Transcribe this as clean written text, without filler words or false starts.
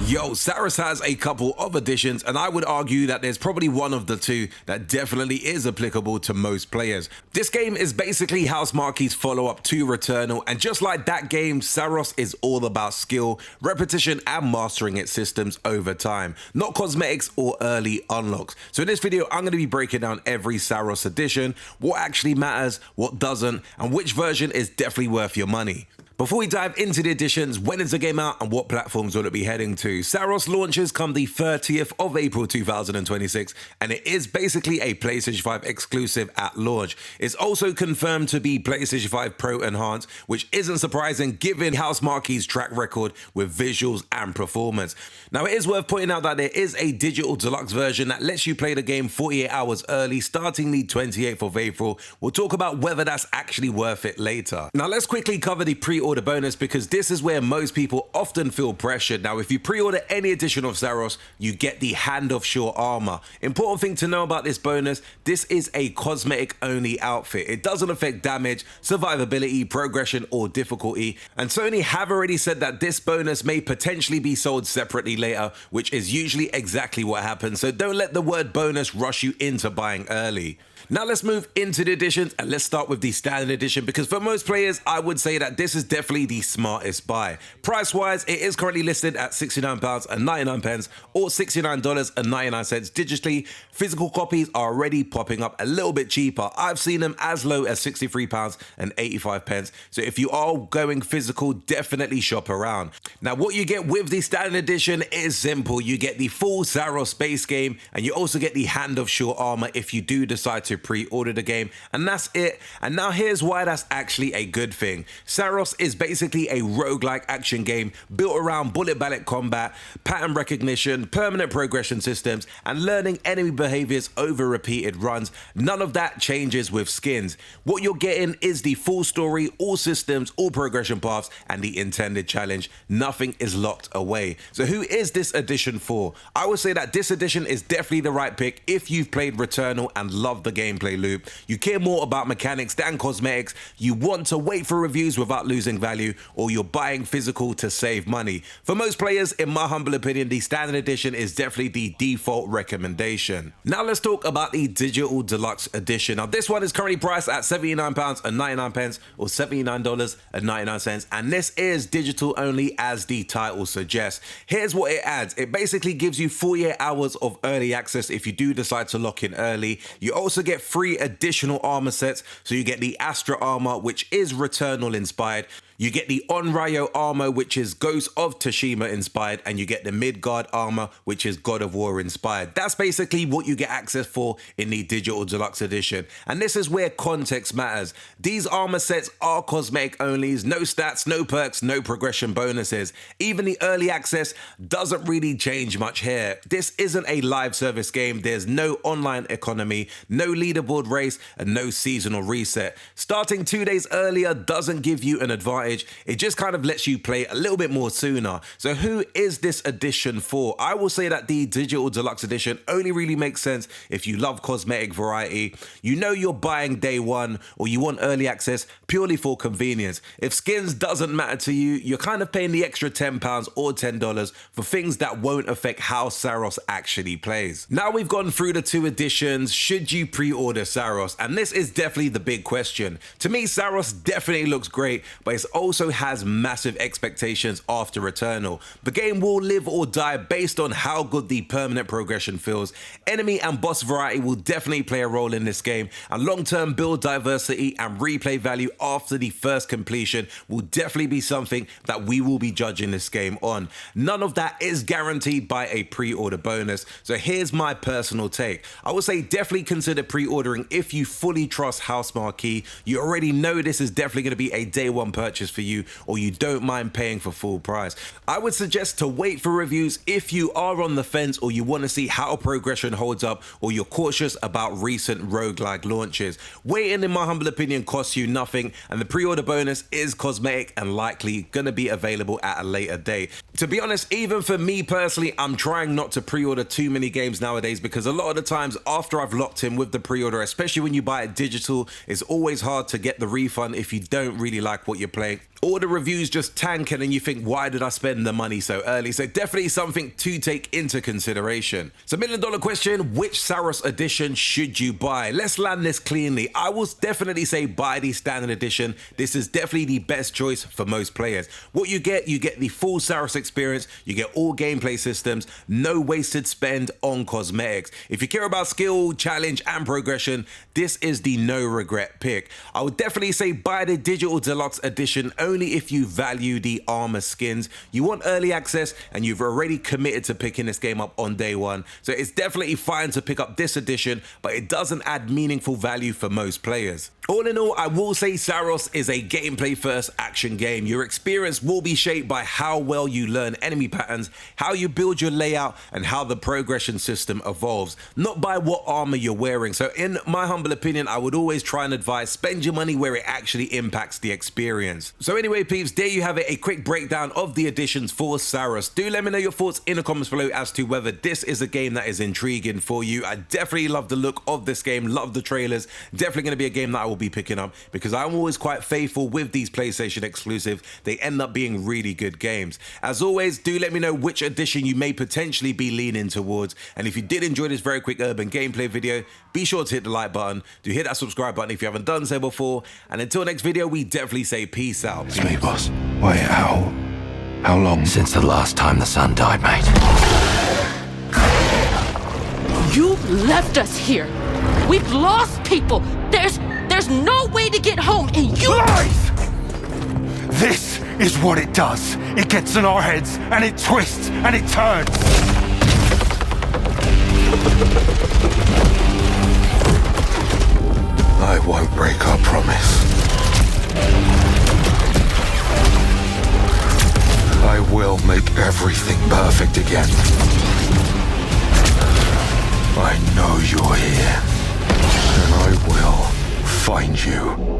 Yo, Saros has a couple of additions, and I would argue that there's probably one of the two that definitely is applicable to most players. This game is basically Housemarque's follow-up to Returnal, and just like that game, Saros is all about skill, repetition, and mastering its systems over time, not cosmetics or early unlocks. So in this video, I'm going to be breaking down every Saros addition, what actually matters, what doesn't, and which version is definitely worth your money. Before we dive into the additions, when is the game out and what platforms will it be heading to? Saros launches come the 30th of April 2026, and it is basically a PlayStation 5 exclusive at launch. It's also confirmed to be PlayStation 5 Pro Enhanced, which isn't surprising given Housemarque's track record with visuals and performance. Now, it is worth pointing out that there is a digital deluxe version that lets you play the game 48 hours early, starting the 28th of April. We'll talk about whether that's actually worth it later. Now, let's quickly cover the pre-order bonus, because this is where most people often feel pressured. Now, if you pre-order any edition of Saros, you get the Hand of Sure armor. Important thing to know about this bonus, this is a cosmetic only outfit. It doesn't affect damage, survivability, progression, or difficulty. And Sony have already said that this bonus may potentially be sold separately later, which is usually exactly what happens. So don't let the word bonus rush you into buying early. Now let's move into the editions, and let's start with the standard edition, because for most players, I would say that this is definitely the smartest buy. Price-wise, it is currently listed at £69.99 or $69.99 digitally. Physical copies are already popping up a little bit cheaper. I've seen them as low as £63.85. So if you are going physical, definitely shop around. Now, what you get with the standard edition is simple. You get the full Saros base game, and you also get the Hand of Sure armor if you do decide to pre-order the game, and that's it. And now here's why that's actually a good thing. Saros is basically a roguelike action game built around bullet ballot combat, pattern recognition, permanent progression systems, and learning enemy behaviors over repeated runs. None of that changes with skins. What you're getting is the full story, all systems, all progression paths, and the intended challenge. Nothing is locked away. So who is this edition for? I would say that this edition is definitely the right pick if you've played Returnal and loved the gameplay loop, you care more about mechanics than cosmetics, you want to wait for reviews without losing value, or you're buying physical to save money. For most players, in my humble opinion, the standard edition is definitely the default recommendation. Now let's talk about the digital deluxe edition. Now this one is currently priced at £79.99 or $79.99, and this is digital only, as the title suggests. Here's what it adds. It basically gives you 48 hours of early access if you do decide to lock in early. You also get 3 additional armor sets. So you get the Astra armor, which is Returnal inspired. You get the Onryo armor, which is Ghost of Tsushima inspired, and you get the Midgard armor, which is God of War inspired. That's basically what you get access for in the digital deluxe edition. And this is where context matters. These armor sets are cosmetic onlys, no stats, no perks, no progression bonuses. Even the early access doesn't really change much here. This isn't a live service game. There's no online economy, no leaderboard race, and no seasonal reset. Starting 2 days earlier doesn't give you an advantage. It just kind of lets you play a little bit more sooner. So who is this edition for? I will say that the digital deluxe edition only really makes sense if you love cosmetic variety, you know you're buying day one, or you want early access purely for convenience. If skins doesn't matter to you, you're kind of paying the extra £10 or $10 for things that won't affect how Saros actually plays. Now we've gone through the 2 editions, should you pre-order Saros? And this is definitely the big question. To me, Saros definitely looks great, but it's also has massive expectations after Returnal. The game will live or die based on how good the permanent progression feels. Enemy and boss variety will definitely play a role in this game, and long-term build diversity and replay value after the first completion will definitely be something that we will be judging this game on. None of that is guaranteed by a pre-order bonus, so here's my personal take. I would say definitely consider pre-ordering if you fully trust Housemarque. You already know this is definitely going to be a day one purchase for you, or you don't mind paying for full price. I would suggest to wait for reviews if you are on the fence, or you want to see how progression holds up, or you're cautious about recent roguelike launches. Waiting, in my humble opinion, costs you nothing, and the pre-order bonus is cosmetic and likely going to be available at a later date. To be honest, even for me personally, I'm trying not to pre-order too many games nowadays, because a lot of the times after I've locked in with the pre-order, especially when you buy it digital, it's always hard to get the refund if you don't really like what you're playing. All the reviews just tanking and you think, why did I spend the money so early? So definitely something to take into consideration. So $1 million question, which Saros edition should you buy? Let's land this cleanly. I will definitely say buy the standard edition. This is definitely the best choice for most players. What you get the full Saros experience, you get all gameplay systems, no wasted spend on cosmetics. If you care about skill, challenge and progression, this is the no regret pick. I would definitely say buy the digital deluxe edition only if you value the armor skins. You want early access and you've already committed to picking this game up on day one. So it's definitely fine to pick up this edition, but it doesn't add meaningful value for most players. All in all, I will say Saros is a gameplay first action game. Your experience will be shaped by how well you learn enemy patterns, how you build your layout, and how the progression system evolves, not by what armor you're wearing. So in my humble opinion, I would always try and advise spend your money where it actually impacts the experience. So anyway, peeps, there you have it, a quick breakdown of the additions for Saros. Do let me know your thoughts in the comments below as to whether this is a game that is intriguing for you. I definitely love the look of this game, love the trailers. Definitely going to be a game that I will be picking up because I'm always quite faithful with these PlayStation exclusives. They end up being really good games. As always, do let me know which edition you may potentially be leaning towards. And if you did enjoy this very quick urban gameplay video, be sure to hit the like button. Do hit that subscribe button if you haven't done so before. And until next video, we definitely say peace out. It's me, boss. Wait, how long? Since the last time the sun died, mate. You left us here. We've lost people. There's no way to get home, and you... Lies! This is what it does. It gets in our heads, and it twists, and it turns. I won't break our promise. I will make everything perfect again. I know you're here, and I will find you.